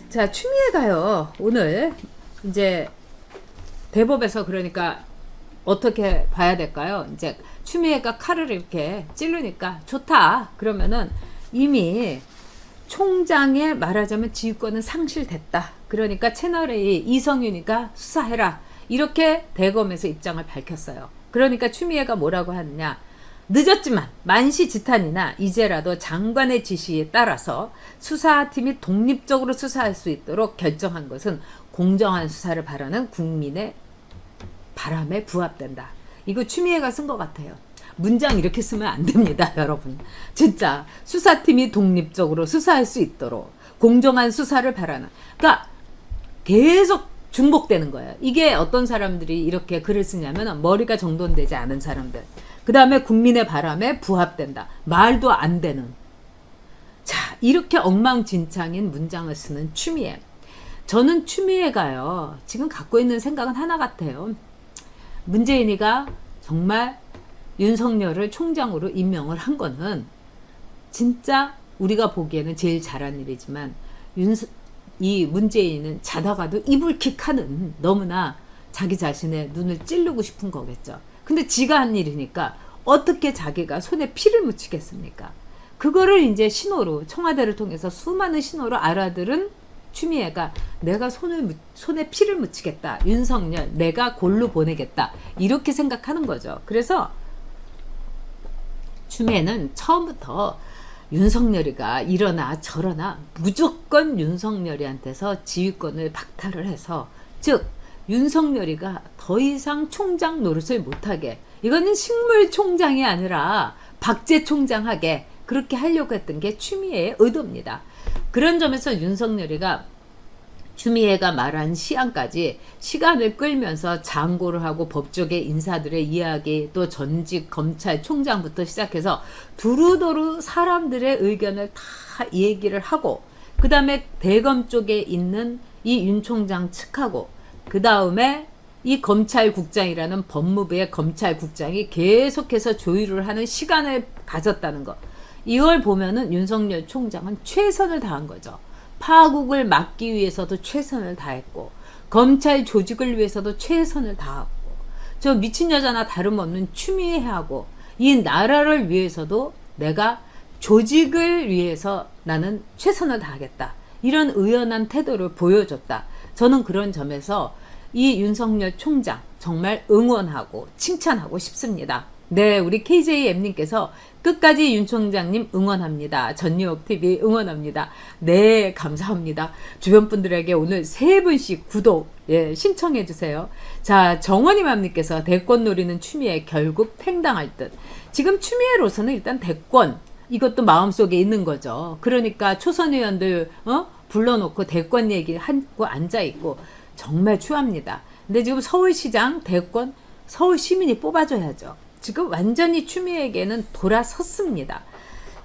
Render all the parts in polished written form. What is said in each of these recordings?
자, 추미애가요, 오늘 이제 대법에서 그러니까 어떻게 봐야 될까요? 이제 추미애가 칼을 이렇게 찌르니까 좋다. 그러면은 이미 총장의 말하자면 지휘권은 상실됐다. 그러니까 채널A 이성윤이가 수사해라. 이렇게 대검에서 입장을 밝혔어요. 그러니까 추미애가 뭐라고 하느냐. 늦었지만 만시지탄이나 이제라도 장관의 지시에 따라서 수사팀이 독립적으로 수사할 수 있도록 결정한 것은 공정한 수사를 바라는 국민의 바람에 부합된다. 이거 추미애가 쓴 것 같아요. 문장 이렇게 쓰면 안 됩니다, 여러분. 진짜 수사팀이 독립적으로 수사할 수 있도록 공정한 수사를 바라는. 그러니까 계속 중복되는 거예요. 이게 어떤 사람들이 이렇게 글을 쓰냐면 머리가 정돈되지 않은 사람들. 그 다음에 국민의 바람에 부합된다. 말도 안 되는. 자, 이렇게 엉망진창인 문장을 쓰는 추미애. 저는 추미애가요, 지금 갖고 있는 생각은 하나 같아요. 문재인이가 정말 윤석열을 총장으로 임명을 한 거는 진짜 우리가 보기에는 제일 잘한 일이지만 이 문재인은 자다가도 이불킥하는 너무나 자기 자신의 눈을 찌르고 싶은 거겠죠. 근데 지가 한 일이니까 어떻게 자기가 손에 피를 묻히겠습니까? 그거를 이제 신호로 청와대를 통해서 수많은 신호로 알아들은 추미애가 내가 손에 피를 묻히겠다. 윤석열 내가 골로 보내겠다. 이렇게 생각하는 거죠. 그래서 추미애는 처음부터 윤석열이가 이러나 저러나 무조건 윤석열이한테서 지휘권을 박탈을 해서 즉 윤석열이가 더 이상 총장 노릇을 못하게 이거는 식물 총장이 아니라 박제 총장하게 그렇게 하려고 했던 게 추미애의 의도입니다. 그런 점에서 윤석열이가 추미애가 말한 시한까지 시간을 끌면서 장고를 하고 법조계 인사들의 이야기 또 전직 검찰총장부터 시작해서 두루두루 사람들의 의견을 다 얘기를 하고 그 다음에 대검 쪽에 있는 이 윤 총장 측하고 그 다음에 이 검찰국장이라는 법무부의 검찰국장이 계속해서 조율을 하는 시간을 가졌다는 것. 이걸 보면은 윤석열 총장은 최선을 다한 거죠. 파국을 막기 위해서도 최선을 다했고 검찰 조직을 위해서도 최선을 다했고 저 미친 여자나 다름없는 추미애하고 이 나라를 위해서도 내가 조직을 위해서 나는 최선을 다하겠다. 이런 의연한 태도를 보여줬다. 저는 그런 점에서 이 윤석열 총장 정말 응원하고 칭찬하고 싶습니다. 네, 우리 KJM님께서 끝까지 윤 총장님 응원합니다. 전유옥TV 응원합니다. 네, 감사합니다. 주변 분들에게 오늘 3분씩 구독 신청해 주세요. 자, 정원이맘님께서 대권 노리는 추미애 결국 팽당할 듯. 지금 추미애로서는 일단 대권 이것도 마음속에 있는 거죠. 그러니까 초선 의원들 불러놓고 대권 얘기하고 앉아있고 정말 추합니다. 근데 지금 서울시장 대권 서울 시민이 뽑아줘야죠. 지금 완전히 추미애에게는 돌아섰습니다.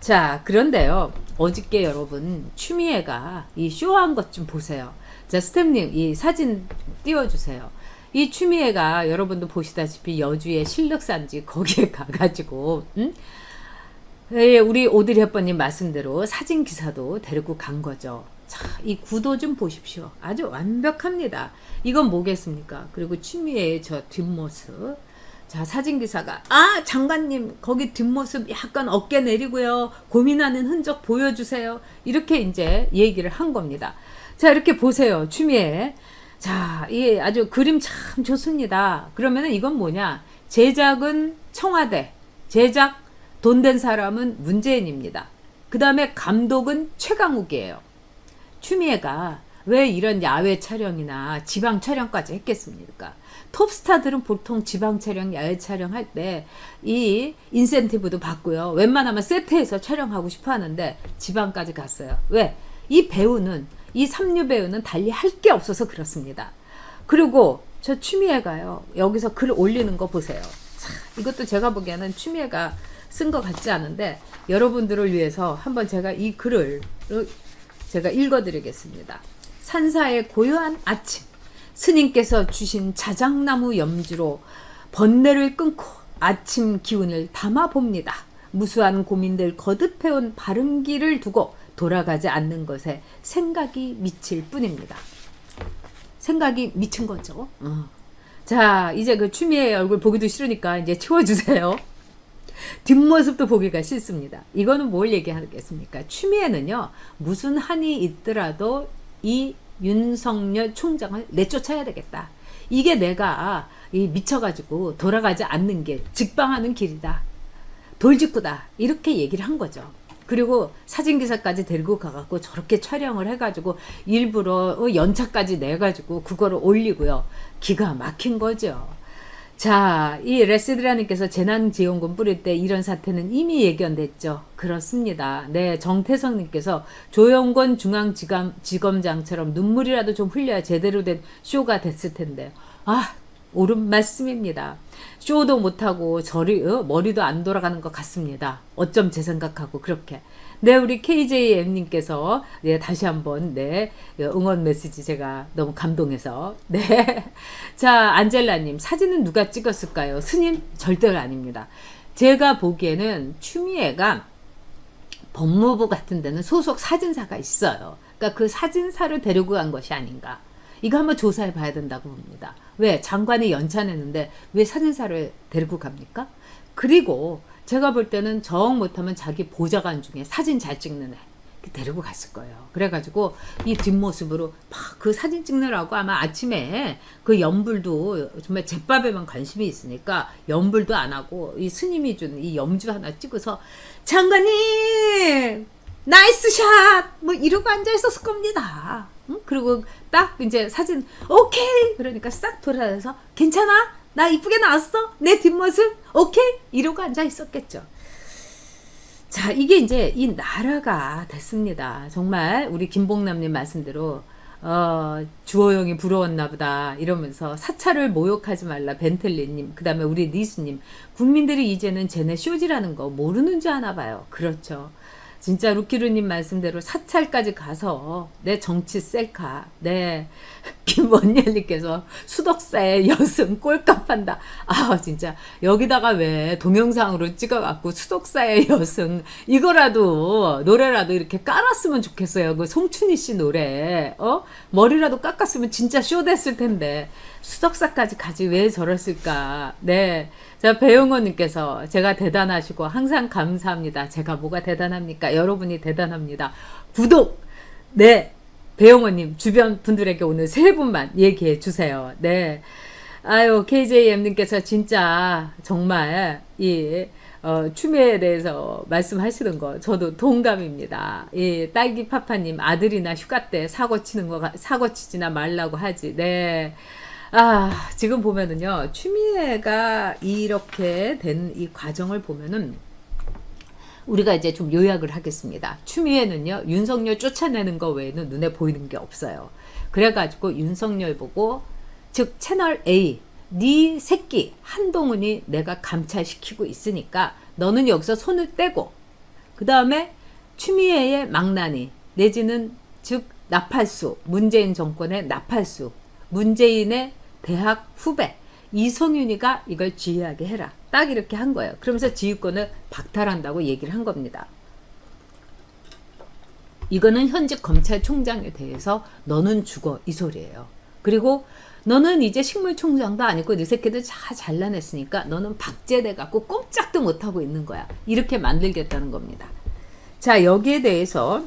자, 그런데요. 어저께 여러분 추미애가 이 쇼한 것 좀 보세요. 자, 스태프님 이 사진 띄워주세요. 이 추미애가 여러분도 보시다시피 여주의 신륵산지 거기에 가가지고 우리 오드리 헵번님 말씀대로 사진 기사도 데리고 간 거죠. 자, 이 구도 좀 보십시오. 아주 완벽합니다. 이건 뭐겠습니까? 그리고 추미애의 저 뒷모습. 자, 사진기사가 장관님 거기 뒷모습 약간 어깨 내리고요. 고민하는 흔적 보여주세요. 이렇게 이제 얘기를 한 겁니다. 자, 이렇게 보세요. 추미애. 자, 이 아주 그림 참 좋습니다. 그러면은 이건 뭐냐? 제작은 청와대. 제작 돈 된 사람은 문재인입니다. 그 다음에 감독은 최강욱이에요. 추미애가 왜 이런 야외 촬영이나 지방 촬영까지 했겠습니까? 톱스타들은 보통 지방 촬영, 야외 촬영 할 때 이 인센티브도 받고요. 웬만하면 세트에서 촬영하고 싶어 하는데 지방까지 갔어요. 왜? 이 배우는, 이 삼류 배우는 달리 할 게 없어서 그렇습니다. 그리고 저 추미애가요. 여기서 글 올리는 거 보세요. 자, 이것도 제가 보기에는 추미애가 쓴 것 같지 않은데 여러분들을 위해서 한번 제가 이 글을 제가 읽어드리겠습니다. 산사의 고요한 아침, 스님께서 주신 자작나무 염주로 번뇌를 끊고 아침 기운을 담아봅니다. 무수한 고민들 거듭해온 바른 길을 두고 돌아가지 않는 것에 생각이 미칠 뿐입니다. 생각이 미친 거죠. 자, 이제 그 추미애 얼굴 보기도 싫으니까 이제 치워주세요. 뒷모습도 보기가 싫습니다. 이거는 뭘 얘기하겠습니까? 추미애는요, 무슨 한이 있더라도 이 윤석열 총장을 내쫓아야 되겠다. 이게 내가 미쳐가지고 돌아가지 않는 길, 직방하는 길이다. 돌직구다. 이렇게 얘기를 한 거죠. 그리고 사진기사까지 데리고 가갖고 저렇게 촬영을 해가지고 일부러 연차까지 내가지고 그거를 올리고요. 기가 막힌 거죠. 자, 이 레시드라님께서 재난지원금 뿌릴 때 이런 사태는 이미 예견됐죠. 그렇습니다. 네, 정태성님께서 조영권 중앙지검장처럼 눈물이라도 좀 흘려야 제대로 된 쇼가 됐을 텐데. 아, 옳은 말씀입니다. 쇼도 못하고 머리도 안 돌아가는 것 같습니다. 어쩜 제 생각하고 그렇게. 네, 우리 KJM님께서 네, 다시 한번 네, 응원 메시지 제가 너무 감동해서 네. 자, 안젤라님 사진은 누가 찍었을까요? 스님 절대로 아닙니다. 제가 보기에는 추미애가 법무부 같은 데는 소속 사진사가 있어요. 그러니까 그 사진사를 데리고 간 것이 아닌가. 이거 한번 조사해 봐야 된다고 봅니다. 왜? 장관이 연차 내는데 왜 사진사를 데리고 갑니까? 그리고 제가 볼 때는 정 못하면 자기 보좌관 중에 사진 잘 찍는 애 데리고 갔을 거예요. 그래가지고 이 뒷모습으로 막 그 사진 찍느라고 아마 아침에 그 염불도 정말 제밥에만 관심이 있으니까 염불도 안 하고 이 스님이 준 이 염주 하나 찍어서 장관님 나이스 샷! 뭐 이러고 앉아있었을 겁니다. 응? 그리고 딱 이제 사진 오케이! 그러니까 싹 돌아서 괜찮아? 나 이쁘게 나왔어? 내 뒷모습? 오케이? 이러고 앉아있었겠죠. 자, 이게 이제 이 나라가 됐습니다. 정말 우리 김봉남님 말씀대로 주호영이 부러웠나 보다 이러면서 사찰을 모욕하지 말라 벤틀리님, 그 다음에 우리 니수님, 국민들이 이제는 쟤네 쇼지라는 거 모르는 줄 아나 봐요. 그렇죠. 진짜 루키루님 말씀대로 사찰까지 가서 내 정치 셀카, 네 김원열님께서 수덕사의 여승 꼴값한다. 아 진짜 여기다가 왜 동영상으로 찍어갖고 수덕사의 여승 이거라도 노래라도 이렇게 깔았으면 좋겠어요. 그 송춘희 씨 노래 머리라도 깎았으면 진짜 쇼 됐을 텐데 수덕사까지 가지 왜 저랬을까. 네. 자, 배용호님께서 제가 대단하시고 항상 감사합니다. 제가 뭐가 대단합니까? 여러분이 대단합니다. 구독! 네. 배용호님, 주변 분들에게 오늘 세 분만 얘기해 주세요. 네. 아유, KJM님께서 진짜 정말 추미애에 대해서 말씀하시는 거 저도 동감입니다. 딸기 파파님, 아들이나 휴가 때 사고 치지나 말라고 하지. 네. 아, 지금 보면은요, 추미애가 이렇게 된 이 과정을 보면은, 우리가 이제 좀 요약을 하겠습니다. 추미애는요, 윤석열 쫓아내는 거 외에는 눈에 보이는 게 없어요. 그래가지고 윤석열 보고, 즉, 채널 A, 네 새끼, 한동훈이 내가 감찰시키고 있으니까, 너는 여기서 손을 떼고, 그 다음에 추미애의 망나니, 내지는 즉, 나팔수, 문재인 정권의 나팔수, 문재인의 대학 후배 이성윤이가 이걸 지휘하게 해라. 딱 이렇게 한 거예요. 그러면서 지휘권을 박탈한다고 얘기를 한 겁니다. 이거는 현직 검찰총장에 대해서 너는 죽어 이 소리예요. 그리고 너는 이제 식물총장도 아니고 네 새끼들 다 잘라냈으니까 너는 박제돼 갖고 꼼짝도 못하고 있는 거야. 이렇게 만들겠다는 겁니다. 자, 여기에 대해서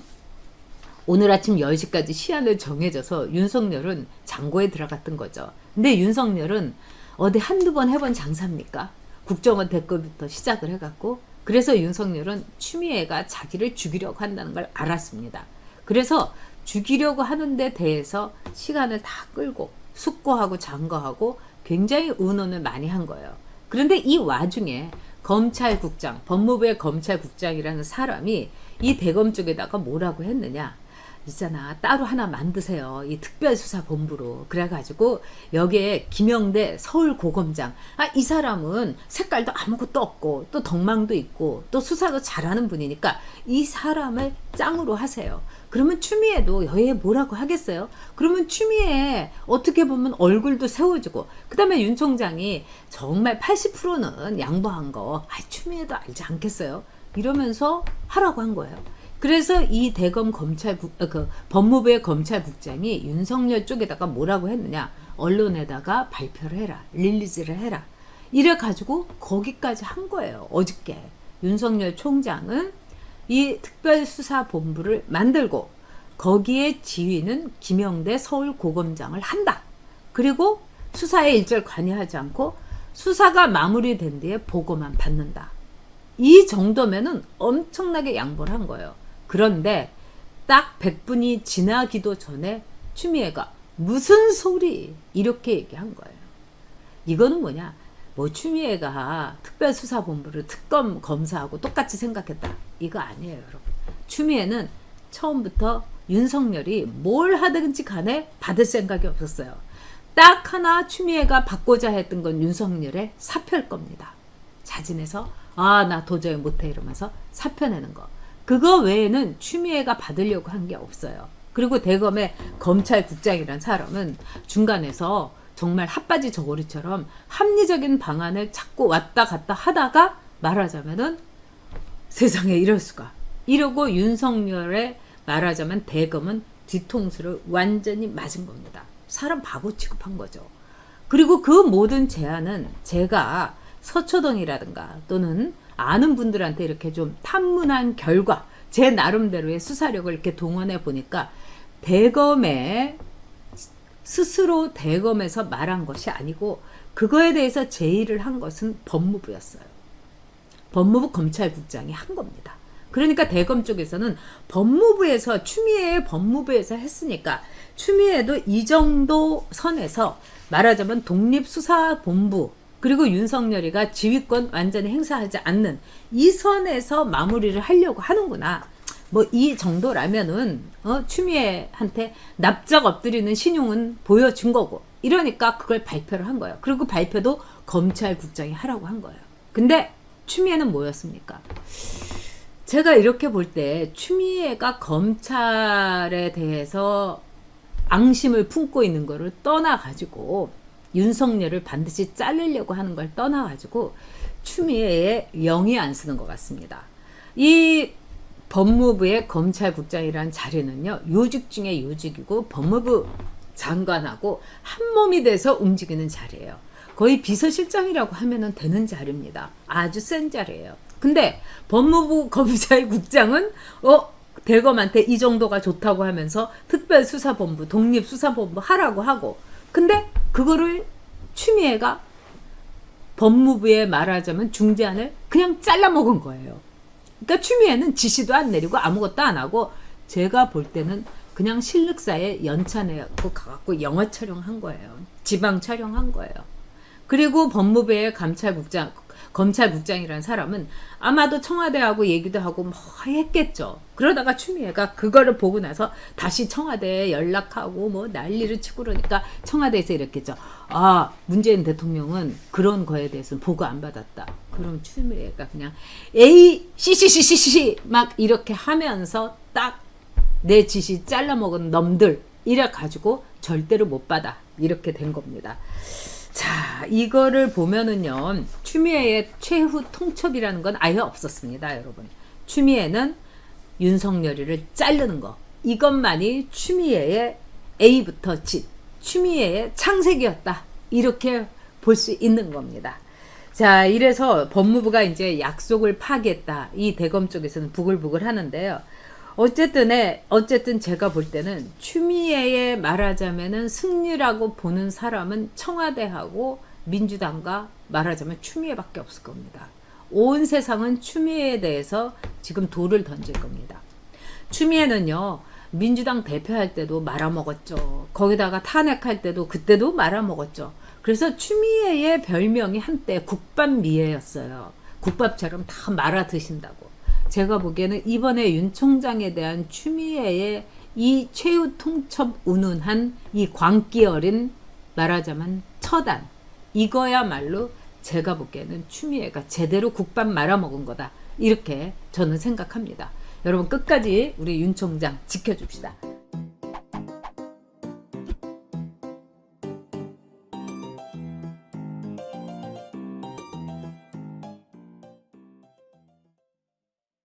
오늘 아침 10시까지 시한을 정해져서 윤석열은 장고에 들어갔던 거죠. 근데 윤석열은 어디 한두 번 해본 장사입니까? 국정원 댓글부터 시작을 해갖고 그래서 윤석열은 추미애가 자기를 죽이려고 한다는 걸 알았습니다. 그래서 죽이려고 하는 데 대해서 시간을 다 끌고 숙고하고 장거하고 굉장히 의논을 많이 한 거예요. 그런데 이 와중에 검찰국장, 법무부의 검찰국장이라는 사람이 이 대검 쪽에다가 뭐라고 했느냐. 있잖아, 따로 하나 만드세요. 이 특별수사본부로. 그래가지고 여기에 김영대 서울고검장. 아, 이 사람은 색깔도 아무것도 없고 또 덕망도 있고 또 수사도 잘하는 분이니까 이 사람을 짱으로 하세요. 그러면 추미애도 여기에 뭐라고 하겠어요? 그러면 추미애 어떻게 보면 얼굴도 세워지고, 그 다음에 윤 총장이 정말 80%는 양보한 거, 추미애도 알지 않겠어요? 이러면서 하라고 한 거예요. 그래서 이 대검 법무부의 검찰국장이 윤석열 쪽에다가 뭐라고 했느냐? 언론에다가 발표를 해라. 릴리즈를 해라. 이래가지고 거기까지 한 거예요. 어저께. 윤석열 총장은 이 특별수사본부를 만들고 거기에 지휘는 김영대 서울고검장을 한다. 그리고 수사에 일절 관여하지 않고 수사가 마무리된 뒤에 보고만 받는다. 이 정도면은 엄청나게 양보를 한 거예요. 그런데 딱 100분이 지나기도 전에 추미애가 무슨 소리 이렇게 얘기한 거예요. 이거는 뭐냐? 뭐 추미애가 특별수사본부를 특검 검사하고 똑같이 생각했다. 이거 아니에요, 여러분. 추미애는 처음부터 윤석열이 뭘 하든지 간에 받을 생각이 없었어요. 딱 하나 추미애가 받고자 했던 건 윤석열의 사표일 겁니다. 자진해서 나 도저히 못해 이러면서 사표 내는 거. 그거 외에는 추미애가 받으려고 한 게 없어요. 그리고 대검의 검찰국장이란 사람은 중간에서 정말 핫바지 저고리처럼 합리적인 방안을 찾고 왔다 갔다 하다가 말하자면은 세상에 이럴 수가. 이러고 윤석열의 말하자면 대검은 뒤통수를 완전히 맞은 겁니다. 사람 바보 취급한 거죠. 그리고 그 모든 제안은 제가 서초동이라든가 또는 아는 분들한테 이렇게 좀 탐문한 결과 제 나름대로의 수사력을 이렇게 동원해 보니까 대검에 스스로 대검에서 말한 것이 아니고 그거에 대해서 제의를 한 것은 법무부였어요. 법무부 검찰국장이 한 겁니다. 그러니까 대검 쪽에서는 법무부에서 추미애 법무부에서 했으니까 추미애도 이 정도 선에서 말하자면 독립수사본부 그리고 윤석열이가 지휘권 완전히 행사하지 않는 이 선에서 마무리를 하려고 하는구나. 뭐 이 정도라면은 추미애한테 납작 엎드리는 신용은 보여준 거고 이러니까 그걸 발표를 한 거예요. 그리고 발표도 검찰국장이 하라고 한 거예요. 근데 추미애는 뭐였습니까? 제가 이렇게 볼 때 추미애가 검찰에 대해서 앙심을 품고 있는 거를 떠나가지고 윤석열을 반드시 자르려고 하는 걸 떠나가지고 추미애에 영이 안 쓰는 것 같습니다. 이 법무부의 검찰국장이라는 자리는요, 요직 중에 요직이고 법무부 장관하고 한 몸이 돼서 움직이는 자리예요. 거의 비서실장이라고 하면 되는 자리입니다. 아주 센 자리예요. 근데 법무부 검찰국장은 대검한테 이 정도가 좋다고 하면서 특별수사본부, 독립수사본부 하라고 하고, 근데 그거를 추미애가 법무부에 말하자면 중재안을 그냥 잘라먹은 거예요. 그러니까 추미애는 지시도 안 내리고 아무것도 안 하고 제가 볼 때는 그냥 실륵사에 연차내고 가갖고 영화 촬영한 거예요. 지방 촬영한 거예요. 그리고 법무부의 검찰국장이라는 사람은 아마도 청와대하고 얘기도 하고 뭐 했겠죠. 그러다가 추미애가 그거를 보고 나서 다시 청와대에 연락하고 뭐 난리를 치고 그러니까 청와대에서 이랬겠죠. 문재인 대통령은 그런 거에 대해서는 보고 안 받았다. 그럼 추미애가 그냥 씨씨씨씨씨 막 이렇게 하면서 딱 내 지시 잘라먹은 놈들 이래 가지고 절대로 못 받아. 이렇게 된 겁니다. 자, 이거를 보면은요, 추미애의 최후 통첩이라는 건 아예 없었습니다, 여러분. 추미애는 윤석열이를 자르는 거, 이것만이 추미애의 A부터 Z, 추미애의 창색이었다. 이렇게 볼 수 있는 겁니다. 자, 이래서 법무부가 이제 약속을 파기했다. 이 대검 쪽에서는 부글부글 하는데요. 어쨌든 제가 볼 때는 추미애의 말하자면은 승리라고 보는 사람은 청와대하고 민주당과 말하자면 추미애밖에 없을 겁니다. 온 세상은 추미애에 대해서 지금 돌을 던질 겁니다. 추미애는요, 민주당 대표할 때도 말아먹었죠. 거기다가 탄핵할 때도 그때도 말아먹었죠. 그래서 추미애의 별명이 한때 국밥미애였어요. 국밥처럼 다 말아 드신다고. 제가 보기에는 이번에 윤 총장에 대한 추미애의 이 최후 통첩 운운한 이 광기 어린 말하자면 처단, 이거야말로 제가 보기에는 추미애가 제대로 국밥 말아먹은 거다. 이렇게 저는 생각합니다. 여러분 끝까지 우리 윤 총장 지켜줍시다.